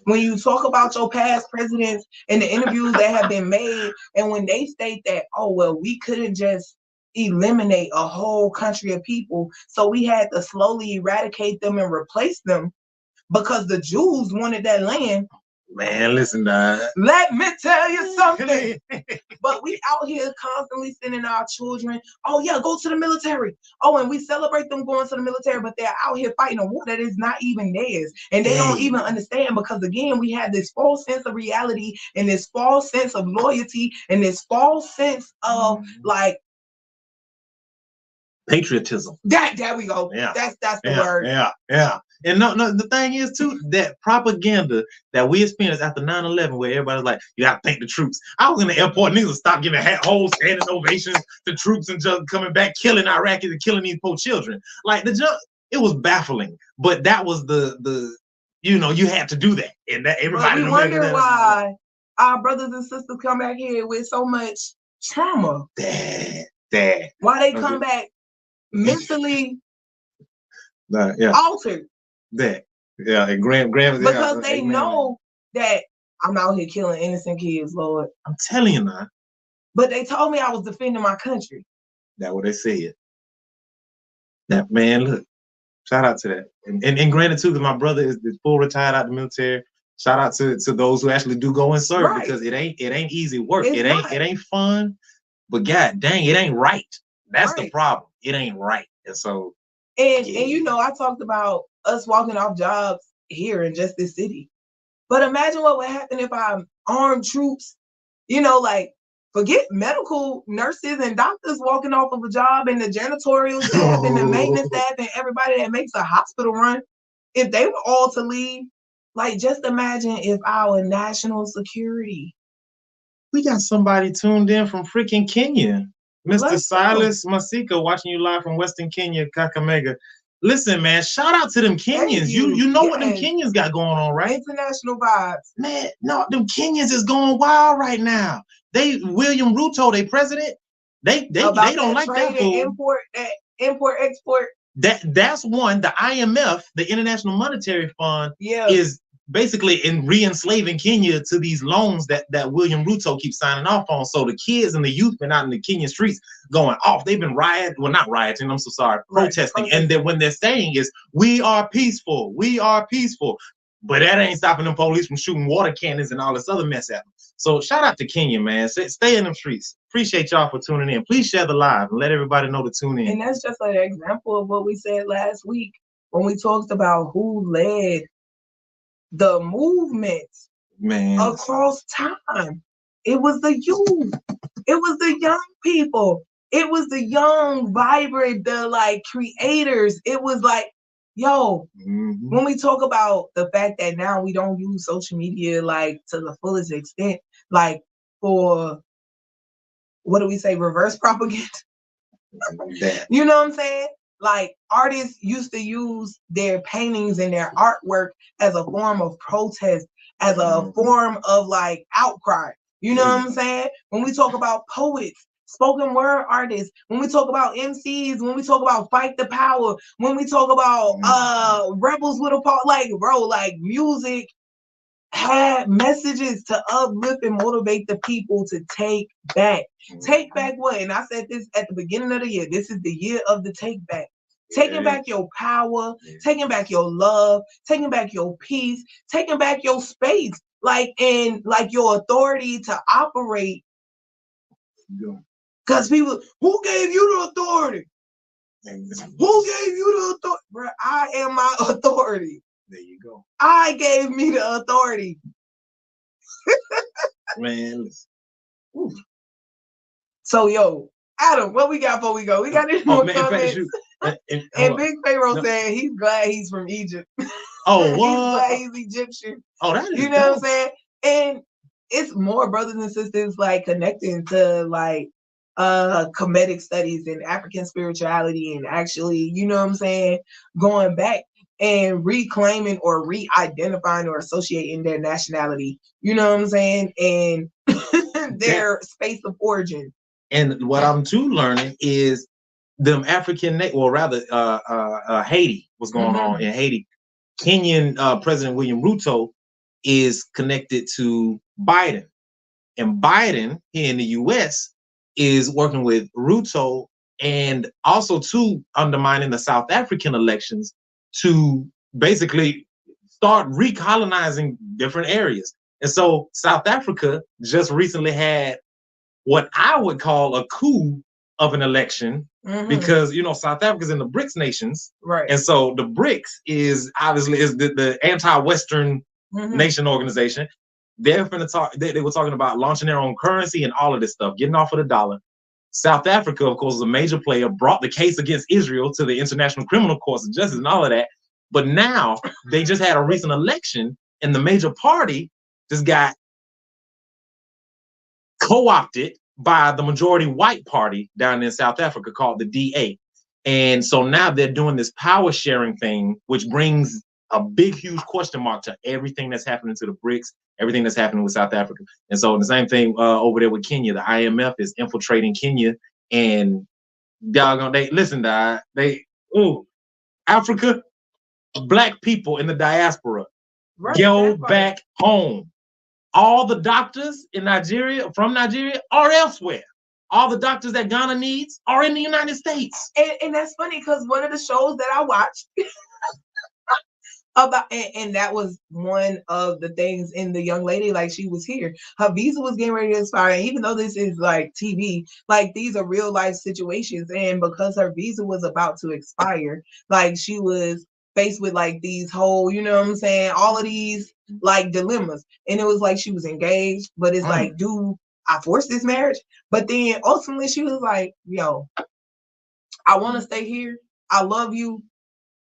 when you talk about your past presidents and the interviews that have been made, and when they state that, oh, well, we couldn't just eliminate a whole country of people, so we had to slowly eradicate them and replace them because the Jews wanted that land. Man, listen, let me tell you something. But we out here constantly sending our children, oh yeah, go to the military. Oh, and we celebrate them going to the military, but they're out here fighting a war that is not even theirs. And they don't even understand, because again, we have this false sense of reality and this false sense of loyalty and this false sense of like patriotism. There we go. Yeah. That's the word. Yeah. And no, the thing is too, that propaganda that we experienced after 9/11, where everybody's like, you gotta thank the troops. I was in the airport, niggas stop giving whole standing ovations to troops and just coming back, killing Iraqis and killing these poor children. Like it was baffling. But that was the you know, you had to do that. And that everybody we wonder why our brothers and sisters come back here with so much trauma. Dad. Why they come back mentally altered. And Graham because they know that I'm out here killing innocent kids, Lord. I'm telling you now. But they told me I was defending my country. That's what they said. That man, look, shout out to that. And granted too, because my brother is full retired out of the military. Shout out to those who actually do go and serve, because it ain't easy work. It ain't fun, but god dang, it ain't right. That's the problem. It ain't right. And so and you know, I talked about us walking off jobs here in just this city. But imagine what would happen if our armed troops, you know, like forget medical nurses and doctors walking off of a job, and the janitorial staff and the maintenance staff and everybody that makes a hospital run, if they were all to leave, like just imagine if our national security. We got somebody tuned in from freaking Kenya. Mr. Silas Masika, watching you live from Western Kenya, Kakamega. Listen, man, shout out to them Kenyans. You know what them Kenyans got going on, right? International vibes. Man, no, them Kenyans is going wild right now. William Ruto, they president, they don't like that fool. Import, export. That's one. The IMF, the International Monetary Fund, is basically in re-enslaving Kenya to these loans that William Ruto keeps signing off on. So the kids and the youth been out in the Kenyan streets going off. They've been not rioting, I'm so sorry, protesting. And then when they're saying is, we are peaceful, we are peaceful. But that ain't stopping them police from shooting water cannons and all this other mess at them. So shout out to Kenya, man. Stay in them streets. Appreciate y'all for tuning in. Please share the live and let everybody know to tune in. And that's just an example of what we said last week when we talked about who led the movement across time. It was the youth. It was the young people. It was the young, vibrant, the like creators. It was like, yo, when we talk about the fact that now we don't use social media like to the fullest extent, like for, what do we say, reverse propaganda? You know what I'm saying? Like artists used to use their paintings and their artwork as a form of protest, as a form of like outcry. You know what I'm saying? When we talk about poets, spoken word artists, when we talk about MCs, when we talk about fight the power, when we talk about rebels with a part, like bro, like music had messages to uplift and motivate the people to take back. Take back what? And I said this at the beginning of the year. This is the year of the take back. Taking back your power, taking back your love, taking back your peace, taking back your space, like, and like your authority to operate. Because people, who gave you the authority? Who gave you the authority? Bro, I am my authority. There you go. I gave me the authority. Man, listen. So, yo, Adam, what we got before we go? We got any more comments? And Big Pharaoh said he's glad he's from Egypt. Oh, what? He's glad he's Egyptian. Oh, that is you know what I'm saying? And it's more brothers and sisters like connecting to like Kemetic studies and African spirituality and actually, you know what I'm saying, going back and reclaiming or re-identifying or associating their nationality, you know what I'm saying, and their space of origin. And what I'm too learning is them African, or rather Haiti, what's going on in Haiti. Kenyan President William Ruto is connected to Biden. And Biden here in the US is working with Ruto and also to undermining the South African elections to basically start recolonizing different areas. And so South Africa just recently had what I would call a coup of an election, because you know South Africa's in the BRICS nations, right? And so the BRICS is obviously the anti-Western nation organization. They're going to talk. They were talking about launching their own currency and all of this stuff, getting off of the dollar. South Africa, of course, is a major player, brought the case against Israel to the International Criminal Court of Justice and all of that. But now they just had a recent election, and the major party just got co-opted by the majority white party down in South Africa called the DA. And so now they're doing this power sharing thing, which brings a big, huge question mark to everything that's happening to the BRICS, everything that's happening with South Africa. And so the same thing over there with Kenya. The IMF is infiltrating Kenya, and doggone, Africa, black people in the diaspora, go back home. All the doctors in Nigeria, from Nigeria, are elsewhere. All the doctors that Ghana needs are in the United States. And that's funny because one of the shows that I watched about, and that was one of the things in the young lady, like she was here. Her visa was getting ready to expire. And even though this is like TV, like these are real life situations. And because her visa was about to expire, like she was faced with like these whole, you know what I'm saying, all of these like dilemmas. And it was like she was engaged, but it's like, do I force this marriage? But then ultimately she was like, yo, I want to stay here. I love you.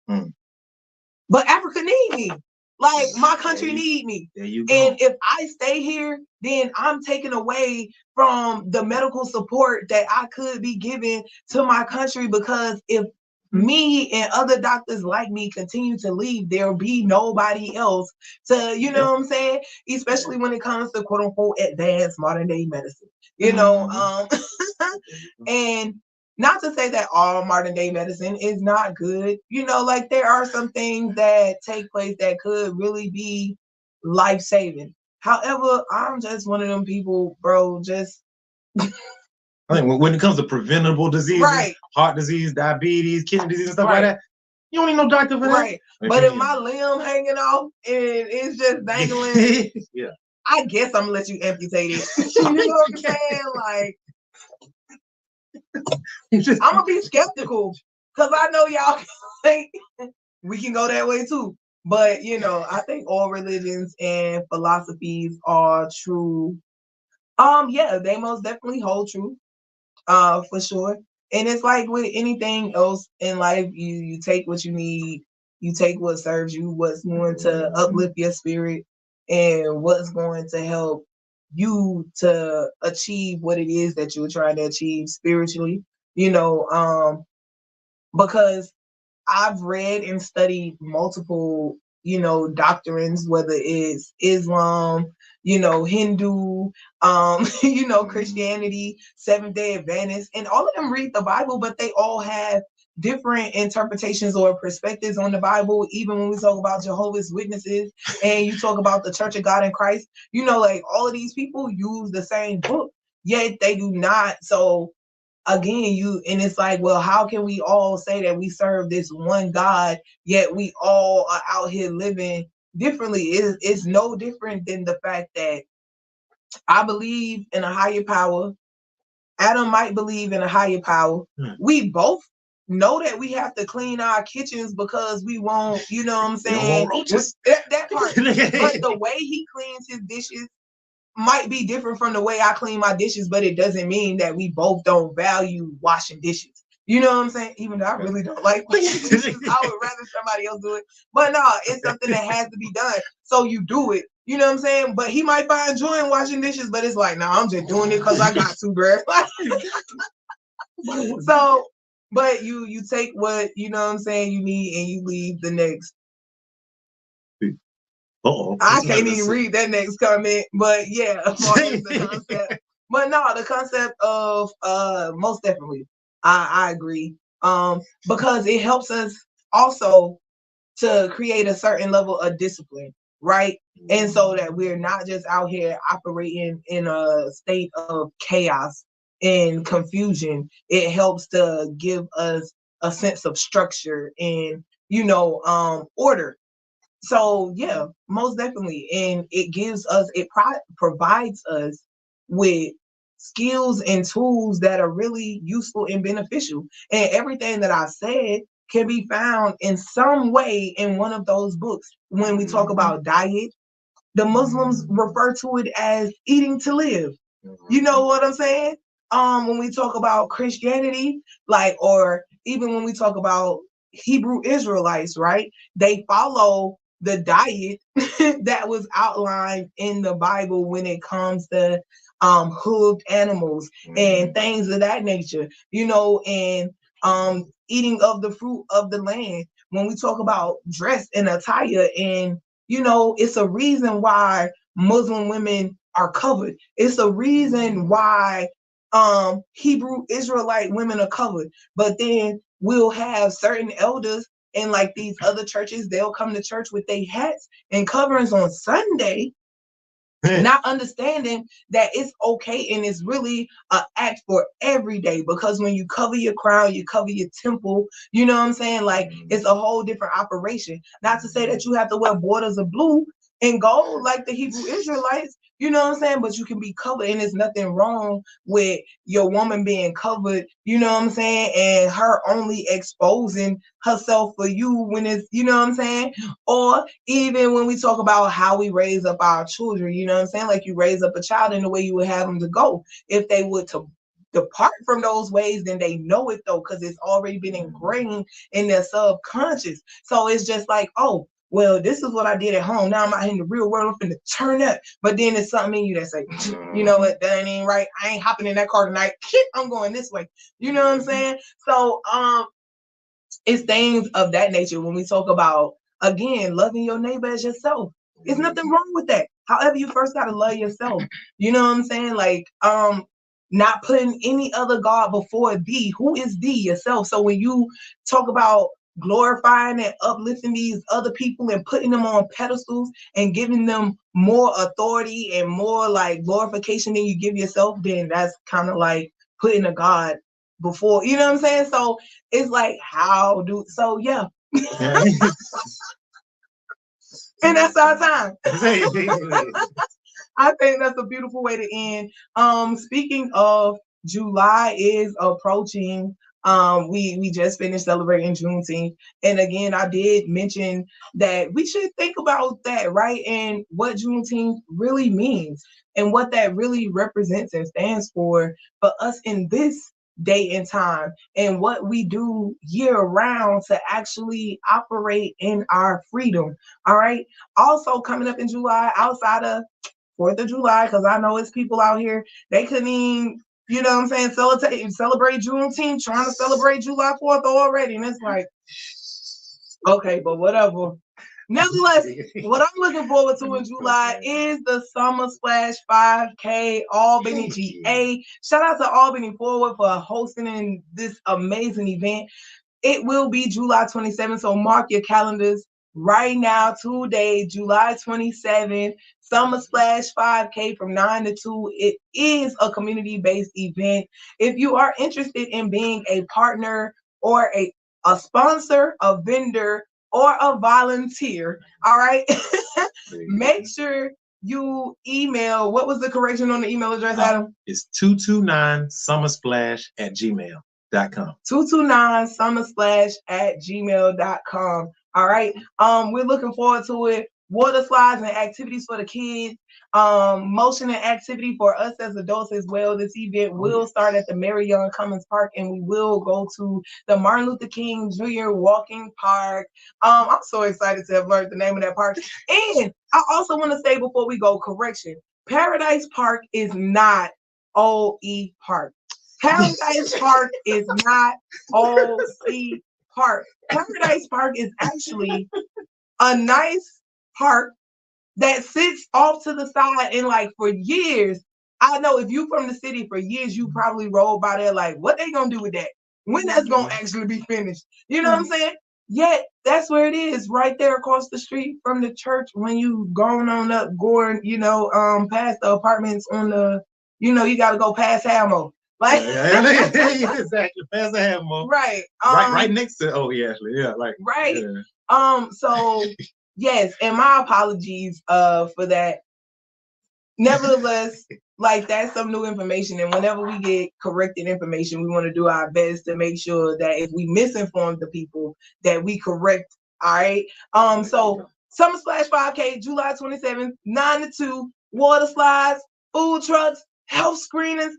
But Africa need me. Like my country need me. There you go. And if I stay here, then I'm taking away from the medical support that I could be giving to my country, because if me and other doctors like me continue to leave, there'll be nobody else to, you know what I'm saying? Especially when it comes to quote unquote advanced modern day medicine, you know? And not to say that all modern day medicine is not good, you know, like there are some things that take place that could really be life-saving. However, I'm just one of them people, bro, just I think when it comes to preventable diseases, right, heart disease, diabetes, kidney disease, and stuff right, like that, you don't need no doctor for that. Right. But if my limb hanging off and it's just dangling, yeah, I guess I'm gonna let you amputate it. You know what I'm saying? Like, I'm gonna be skeptical because I know y'all think we can go that way too. But you know, I think all religions and philosophies are true. Yeah, they most definitely hold true. For sure. And it's like with anything else in life, you take what you need, you take what serves you, what's going to uplift your spirit, and what's going to help you to achieve what it is that you're trying to achieve spiritually. You know, because I've read and studied multiple, you know, doctrines, whether it's Islam, you know, Hindu, you know, Christianity, Seventh-day Adventist, and all of them read the Bible, but they all have different interpretations or perspectives on the Bible. Even when we talk about Jehovah's Witnesses and you talk about the Church of God in Christ, you know, like all of these people use the same book, yet they do not. So again, and it's like, well, how can we all say that we serve this one God, yet we all are out here living differently? It's no different than the fact that I believe in a higher power. Adam might believe in a higher power. We both know that we have to clean our kitchens because we won't, you know what I'm saying? That part. But the way he cleans his dishes might be different from the way I clean my dishes, but it doesn't mean that we both don't value washing dishes. You know what I'm saying? Even though I really don't like washing dishes, I would rather somebody else do it. But no, it's something that has to be done. So you do it. You know what I'm saying? But he might find joy in washing dishes, but it's like, no, I'm just doing it because I got to, bro. So, but you take what, you know what I'm saying, you need and you leave the next. I can't even read that next comment, but yeah, the concept. But no, the concept of most definitely, I agree. Because it helps us also to create a certain level of discipline, right? And so that we're not just out here operating in a state of chaos and confusion. It helps to give us a sense of structure and, you know, order. So yeah, most definitely. And it gives us, provides us with skills and tools that are really useful and beneficial. And everything that I said can be found in some way in one of those books. When we talk about diet, the Muslims refer to it as eating to live. You know what I'm saying? When we talk about Christianity, like, or even when we talk about Hebrew Israelites, right? They follow the diet that was outlined in the Bible when it comes to hooved animals and things of that nature, you know, and eating of the fruit of the land. When we talk about dress and attire, and you know, it's a reason why Muslim women are covered. It's a reason why Hebrew Israelite women are covered. But then we'll have certain elders in like these other churches, they'll come to church with their hats and coverings on Sunday, not understanding that it's okay and it's really an act for every day. Because when you cover your crown, you cover your temple, you know what I'm saying? Like, it's a whole different operation. Not to say that you have to wear borders of blue and gold like the Hebrew Israelites, you know what I'm saying? But you can be covered, and there's nothing wrong with your woman being covered, you know what I'm saying? And her only exposing herself for you when it's, you know what I'm saying? Or even when we talk about how we raise up our children, you know what I'm saying? Like, you raise up a child in the way you would have them to go. If they would to depart from those ways, then they know it though, because it's already been ingrained in their subconscious. So it's just like, oh, well, this is what I did at home. Now I'm out in the real world, I'm finna turn up. But then there's something in you that's like, you know what, that ain't right. I ain't hopping in that car tonight. I'm going this way. You know what I'm saying? So it's things of that nature when we talk about, again, loving your neighbor as yourself. There's nothing wrong with that. However, you first gotta love yourself. You know what I'm saying? Like, not putting any other God before thee. Who is thee? Yourself. So when you talk about glorifying and uplifting these other people and putting them on pedestals and giving them more authority and more like glorification than you give yourself, then that's kind of like putting a God before, you know what I'm saying? So it's like, yeah. And that's our time. I think that's a beautiful way to end. Speaking of, July is approaching. We just finished celebrating Juneteenth. And again, I did mention that we should think about that, right? And what Juneteenth really means and what that really represents and stands for us in this day and time, and what we do year round to actually operate in our freedom. All right. Also coming up in July, outside of 4th of July, because I know it's people out here, they couldn't even, you know what I'm saying, celebrate Juneteenth, trying to celebrate July 4th already. And it's like, okay, but whatever. Nevertheless, what I'm looking forward to in July is the Summer Splash 5K Albany, GA. Shout out to Albany Forward for hosting this amazing event. It will be July 27th, so mark your calendars right now, today, July 27th, Summer Splash 5K from 9 to 2. It is a community-based event. If you are interested in being a partner or a sponsor, a vendor, or a volunteer, all right, make sure you email. What was the correction on the email address, Adam? It's 229summersplash@gmail.com. 229summersplash@gmail.com. All right. We're looking forward to it. Water slides and activities for the kids. Motion and activity for us as adults as well. This event will start at the Mary Young Cummins Park, and we will go to the Martin Luther King Jr. Walking Park. I'm so excited to have learned the name of that park. And I also want to say before we go, correction, Paradise Park is not OE Park. Paradise Park is not OC Park. Paradise Park is actually a nice park that sits off to the side, and like for years, I know if you from the city, for years you probably rolled by there like, what they gonna do with that? When that's gonna actually be finished? You know what I'm saying? Yet that's where it is, right there across the street from the church. When you going on up, going, past the apartments on the, you got to go past Hamo. Like, exactly, past the Hamo. Right. Right next to actually, right. Yeah. So yes, and my apologies for that. Nevertheless, like, that's some new information, and whenever we get corrected information, we want to do our best to make sure that if we misinform the people, that we correct. All right. So Summer Splash 5K, July 27th, 9 to 2, water slides, food trucks, health screenings.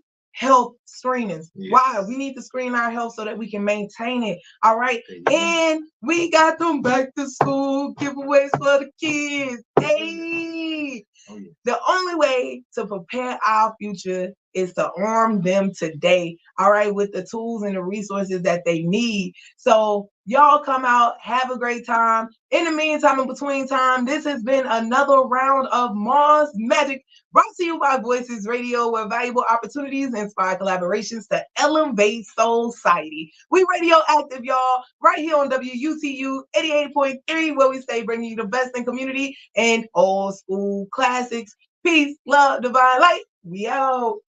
Yeah. Why? We need to screen our health so that we can maintain it. All right. And we got them back to school giveaways for the kids. Hey. Oh, yeah. The only way to prepare our future is to arm them today, all right, with the tools and the resources that they need. So y'all come out, have a great time. In the meantime, in between time, this has been another round of Marz Magic, brought to you by V.O.I.C.E.S Radio, where valuable opportunities inspire collaborations to elevate society. We radioactive, y'all, right here on WUTU 88.3, where we stay bringing you the best in community and old school classics. Peace, love, divine light. We out.